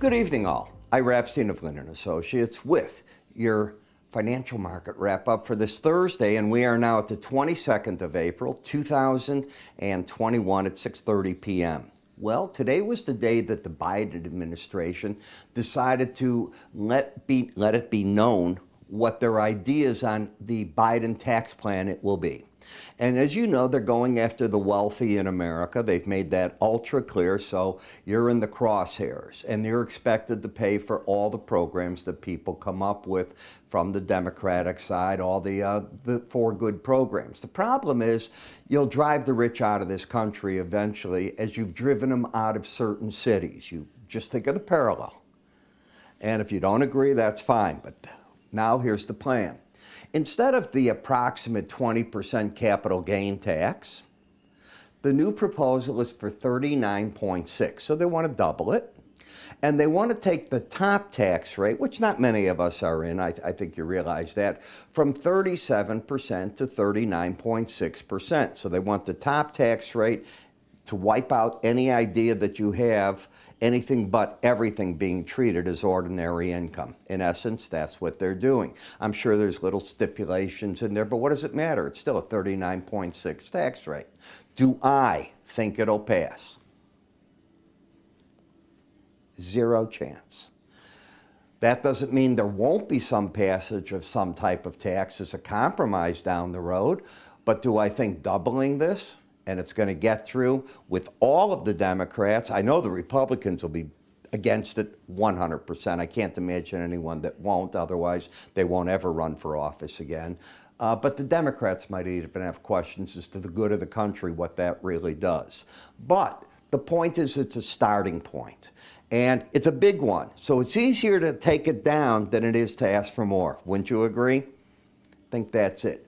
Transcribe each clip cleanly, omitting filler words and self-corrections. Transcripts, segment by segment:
Good evening, all. Ira Epstein of Linn Associates with your financial market wrap-up for this Thursday, and we are now at the 22nd of April, 2021 at 6:30 p.m. Well, today was the day that the Biden administration decided to let it be known what their ideas on the Biden tax plan it will be. And as you know, they're going after the wealthy in America. They've made that ultra clear, so you're in the crosshairs. And they're expected to pay for all the programs that people come up with from the Democratic side, all the four good programs. The problem is you'll drive the rich out of this country eventually as you've driven them out of certain cities. You just think of the parallel. And if you don't agree, that's fine. But now here's the plan. Instead of the approximate 20% capital gain tax, the new proposal is for 39.6. So they want to double it. And they want to take the top tax rate, which not many of us are in, I think you realize that, from 37% to 39.6%. So they want the top tax rate to wipe out any idea that you have anything but everything being treated as ordinary income. In essence, that's what they're doing. I'm sure there's little stipulations in there, but what does it matter? It's still a 39.6 tax rate. Do I think it'll pass? Zero chance. That doesn't mean there won't be some passage of some type of tax as a compromise down the road, but do I think doubling this, and it's going to get through with all of the Democrats? I know the Republicans will be against it 100%. I can't imagine anyone that won't, otherwise they won't ever run for office again. But the Democrats might even have questions as to the good of the country, what that really does. But the point is it's a starting point. And it's a big one. So it's easier to take it down than it is to ask for more. Wouldn't you agree? I think that's it.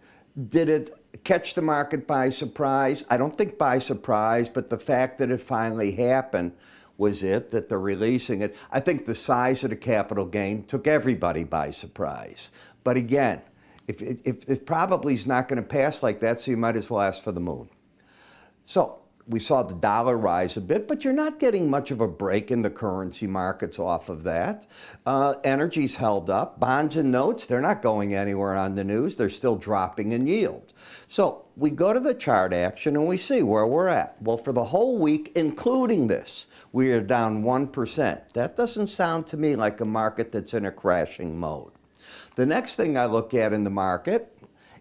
Did it catch the market by surprise? I don't think by surprise, but the fact that it finally happened was it, that they're releasing it. I think the size of the capital gain took everybody by surprise. But again, if it probably is not going to pass like that, so you might as well ask for the moon. So we saw the dollar rise a bit, but you're not getting much of a break in the currency markets off of that. Energy's held up. Bonds and notes, they're not going anywhere on the news. They're still dropping in yield. So we go to the chart action and we see where we're at. Well, for the whole week, including this, we are down 1%. That doesn't sound to me like a market that's in a crashing mode. The next thing I look at in the market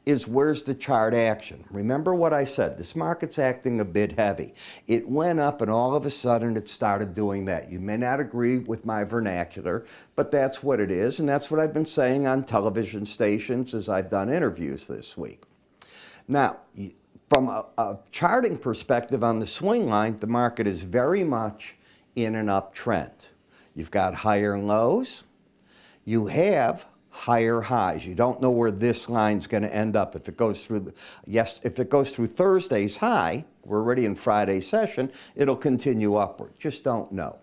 is where's the chart action. Remember what I said, this market's acting a bit heavy. It went up and all of a sudden it started doing that. You may not agree with my vernacular, but that's what it is, and that's what I've been saying on television stations as I've done interviews this week. Now, from a charting perspective on the swing line, the market is very much in an uptrend. You've got higher lows, you have higher highs. You don't know where this line's going to end up. If it goes through, if it goes through Thursday's high, we're already in Friday's session, it'll continue upward. Just don't know.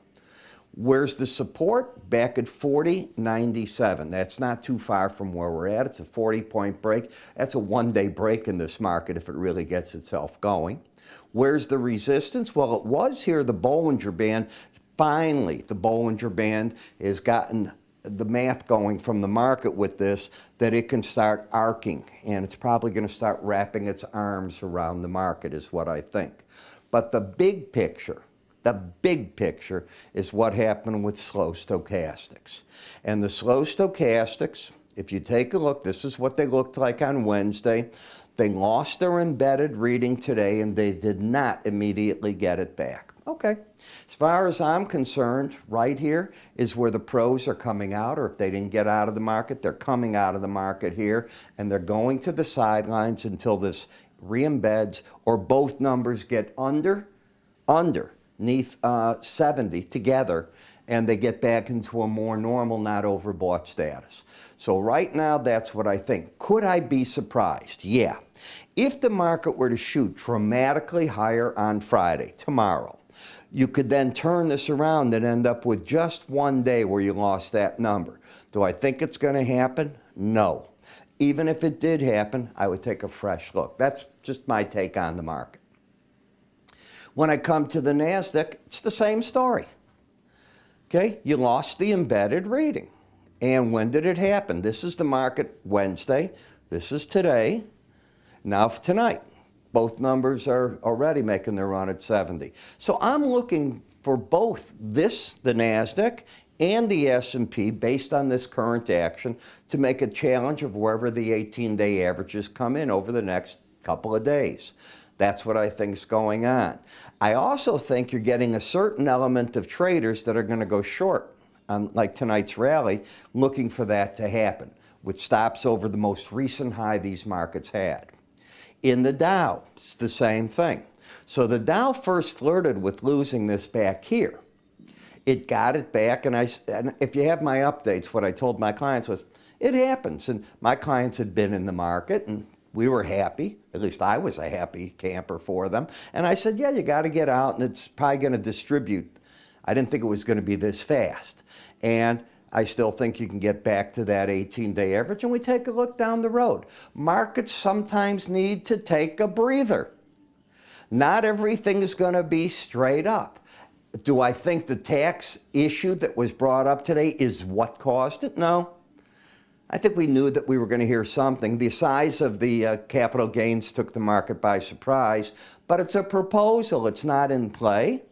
Where's the support? Back at 40.97. That's not too far from where we're at. It's a 40-point break. That's a one-day break in this market if it really gets itself going. Where's the resistance? Well, it was here, the Bollinger Band. Finally, the Bollinger Band has gotten the math going from the market with this, that it can start arcing, and it's probably going to start wrapping its arms around the market is what I think. But the big picture is what happened with slow stochastics. And the slow stochastics, if you take a look, this is what they looked like on Wednesday. They lost their embedded reading today and they did not immediately get it back. Okay, as far as I'm concerned, right here is where the pros are coming out, or if they didn't get out of the market, they're coming out of the market here, and they're going to the sidelines until this re-embeds or both numbers get underneath 70 together, and they get back into a more normal, not overbought status. So right now, that's what I think. Could I be surprised? Yeah. If the market were to shoot dramatically higher on Friday, tomorrow, you could then turn this around and end up with just one day where you lost that number. Do I think it's going to happen? No. Even if it did happen, I would take a fresh look. That's just my take on the market. When I come to the NASDAQ, it's the same story. Okay, you lost the embedded reading. And when did it happen? This is the market Wednesday. This is today. Now tonight. Both numbers are already making their run at 70. So I'm looking for both this, the NASDAQ, and the S&P based on this current action to make a challenge of wherever the 18-day averages come in over the next couple of days. That's what I think is going on. I also think you're getting a certain element of traders that are going to go short on like tonight's rally, looking for that to happen with stops over the most recent high these markets had. In the Dow, it's the same thing. So the Dow first flirted with losing this back here. It got it back, and if you have my updates, what I told my clients was, it happens. And my clients had been in the market, and we were happy. At least I was a happy camper for them. And I said, yeah, you got to get out, and it's probably going to distribute. I didn't think it was going to be this fast. And I still think you can get back to that 18-day average, and we take a look down the road. Markets sometimes need to take a breather. Not everything is going to be straight up. Do I think the tax issue that was brought up today is what caused it? No. I think we knew that we were going to hear something. The size of the capital gains took the market by surprise, but it's a proposal. It's not in play.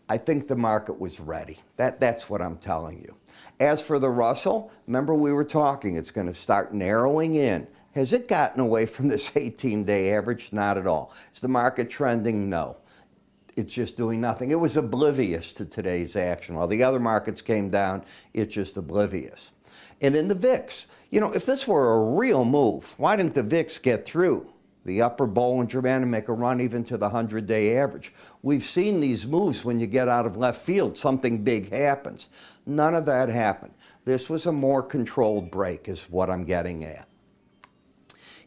I think the market was ready. That's what I'm telling you. As for the Russell, remember we were talking, it's going to start narrowing in. Has it gotten away from this 18-day average? Not at all. Is the market trending? No. It's just doing nothing. It was oblivious to today's action. While the other markets came down, it's just oblivious. And in the VIX, if this were a real move, why didn't the VIX get through the upper Bollinger Band and make a run even to the 100-day average? We've seen these moves when you get out of left field, something big happens. None of that happened. This was a more controlled break is what I'm getting at.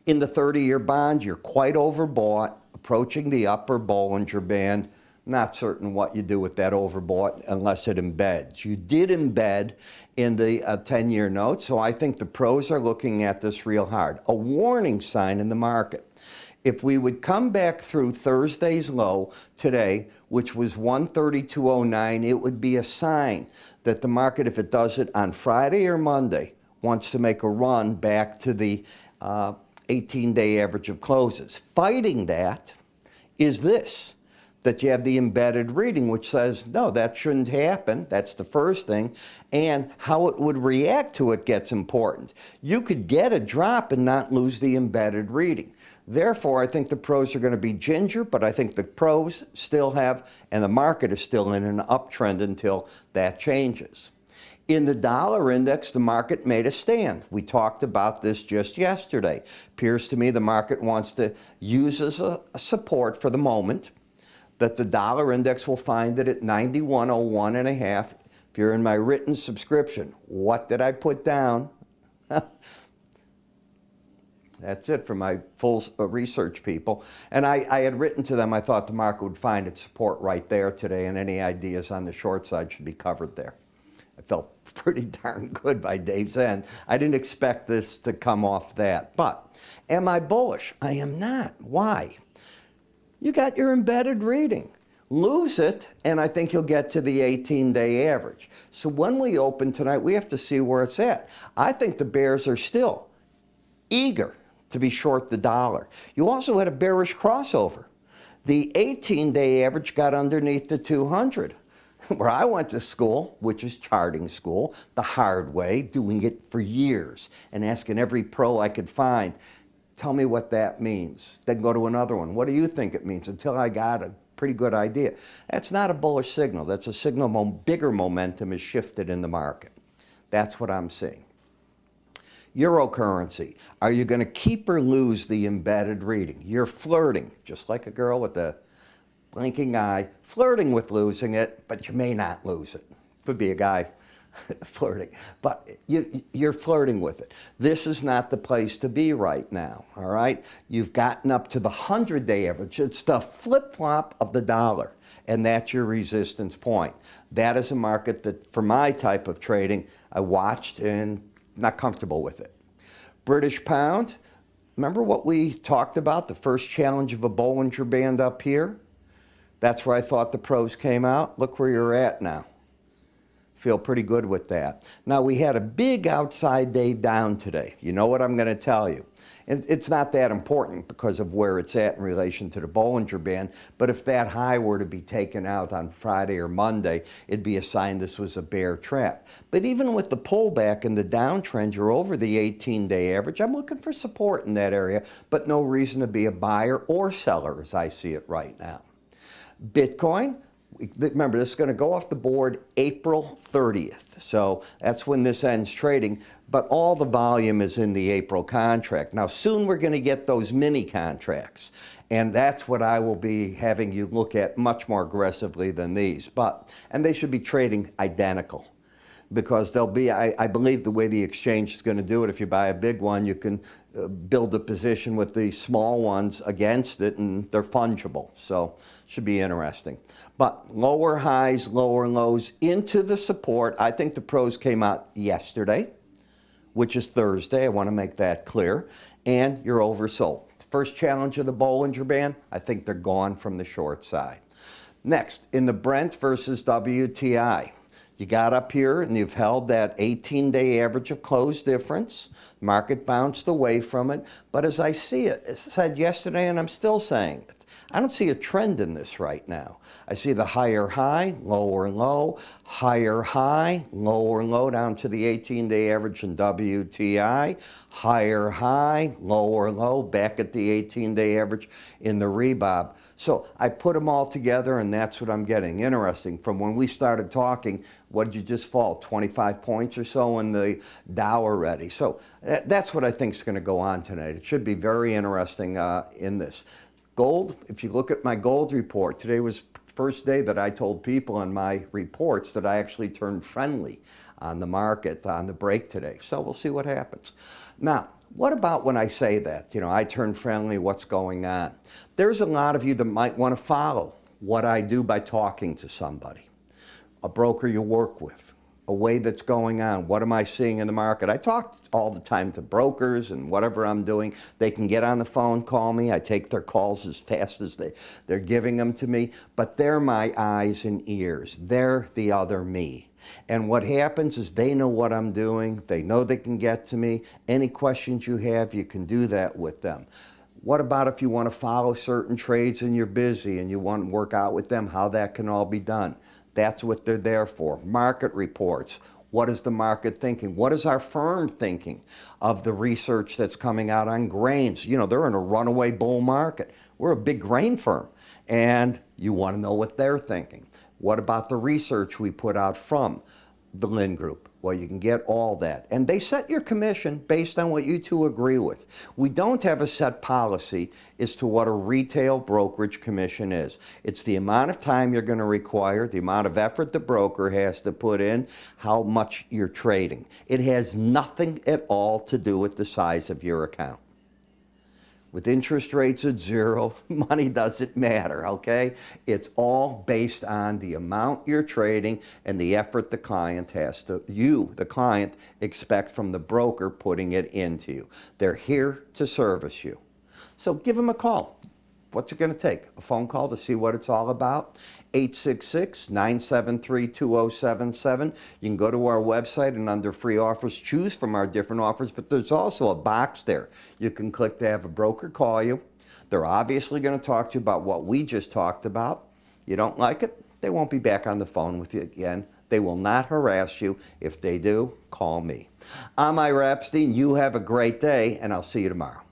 In the 30-year bond, you're quite overbought, approaching the upper Bollinger Band. Not certain what you do with that overbought unless it embeds. You did embed in the 10-year note, so I think the pros are looking at this real hard. A warning sign in the market. If we would come back through Thursday's low today, which was 132.09, it would be a sign that the market, if it does it on Friday or Monday, wants to make a run back to the 18-day average of closes. Fighting that is this, that you have the embedded reading, which says, no, that shouldn't happen. That's the first thing. And how it would react to it gets important. You could get a drop and not lose the embedded reading. Therefore, I think the pros are going to be ginger, but I think the pros still have, and the market is still in an uptrend until that changes. In the dollar index, the market made a stand. We talked about this just yesterday. Appears to me the market wants to use as a support for the moment, that the dollar index will find it at 91.01 and a half. If you're in my written subscription, what did I put down? That's it for my full research people. And I had written to them, I thought the market would find its support right there today, and any ideas on the short side should be covered there. I felt pretty darn good by day's end. I didn't expect this to come off that. But am I bullish? I am not. Why? You got your embedded reading. Lose it, and I think you'll get to the 18-day average. So when we open tonight, we have to see where it's at. I think the bears are still eager to be short the dollar. You also had a bearish crossover. The 18-day average got underneath the 200. Where I went to school, which is charting school, the hard way, doing it for years, and asking every pro I could find, tell me what that means. Then go to another one. What do you think it means? Until I got a pretty good idea. That's not a bullish signal. That's a signal bigger momentum is shifted in the market. That's what I'm seeing. Eurocurrency. Are you going to keep or lose the embedded reading? You're flirting, just like a girl with a blinking eye, flirting with losing it, but you may not lose it. Could be a guy flirting, but you're flirting with it. This is not the place to be right now, all right? You've gotten up to the 100-day average. It's the flip-flop of the dollar, and that's your resistance point. That is a market that, for my type of trading, I watched and not comfortable with it. British pound, remember what we talked about, the first challenge of a Bollinger Band up here? That's where I thought the pros came out. Look where you're at now. Feel pretty good with that. Now, we had a big outside day down today. You know what I'm going to tell you. And it's not that important because of where it's at in relation to the Bollinger Band, but if that high were to be taken out on Friday or Monday, it'd be a sign this was a bear trap. But even with the pullback and the downtrend, you're over the 18-day average. I'm looking for support in that area, but no reason to be a buyer or seller as I see it right now. Bitcoin. Remember, this is going to go off the board April 30th. So that's when this ends trading. But all the volume is in the April contract. Now, soon we're going to get those mini contracts. And that's what I will be having you look at much more aggressively than these. And they should be trading identical. Because they'll be, I believe the way the exchange is going to do it, if you buy a big one, you can build a position with the small ones against it, and they're fungible. So should be interesting. But lower highs, lower lows into the support. I think the pros came out yesterday, which is Thursday. I want to make that clear. And you're oversold. First challenge of the Bollinger Band, I think they're gone from the short side. Next, in the Brent versus WTI. You got up here and you've held that 18-day average of close difference. Market bounced away from it. But as I see it, as I said yesterday, and I'm still saying it, I don't see a trend in this right now. I see the higher high, lower low, higher high, lower low down to the 18-day average in WTI, higher high, lower low, back at the 18-day average in the Rebob. So I put them all together, and that's what I'm getting. Interesting. From when we started talking, what did you just fall? 25 points or so in the Dow already. So that's what I think is going to go on tonight. It should be very interesting in this. Gold, if you look at my gold report, today was the first day that I told people in my reports that I actually turned friendly on the market on the break today. So we'll see what happens. Now, what about when I say that? You know, I turn friendly, what's going on? There's a lot of you that might want to follow what I do by talking to somebody, a broker you work with, a way that's going on. What am I seeing in the market? I talk all the time to brokers and whatever I'm doing. They can get on the phone, call me. I take their calls as fast as they're giving them to me. But they're my eyes and ears. They're the other me. And what happens is they know what I'm doing. They know they can get to me. Any questions you have, you can do that with them. What about if you want to follow certain trades and you're busy and you want to work out with them, how that can all be done? That's what they're there for. Market reports. What is the market thinking? What is our firm thinking of the research that's coming out on grains? You know, they're in a runaway bull market. We're a big grain firm, and you want to know what they're thinking. What about the research we put out from the Linn Group? Well, you can get all that. And they set your commission based on what you two agree with. We don't have a set policy as to what a retail brokerage commission is. It's the amount of time you're going to require, the amount of effort the broker has to put in, how much you're trading. It has nothing at all to do with the size of your account. With interest rates at zero, money doesn't matter, okay? It's all based on the amount you're trading and the effort the client has to, you, the client, expect from the broker putting it into you. They're here to service you. So give them a call. What's it going to take? A phone call to see what it's all about? 866-973-2077. You can go to our website and under free offers, choose from our different offers, but there's also a box there. You can click to have a broker call you. They're obviously going to talk to you about what we just talked about. You don't like it? They won't be back on the phone with you again. They will not harass you. If they do, call me. I'm Ira Epstein. You have a great day, and I'll see you tomorrow.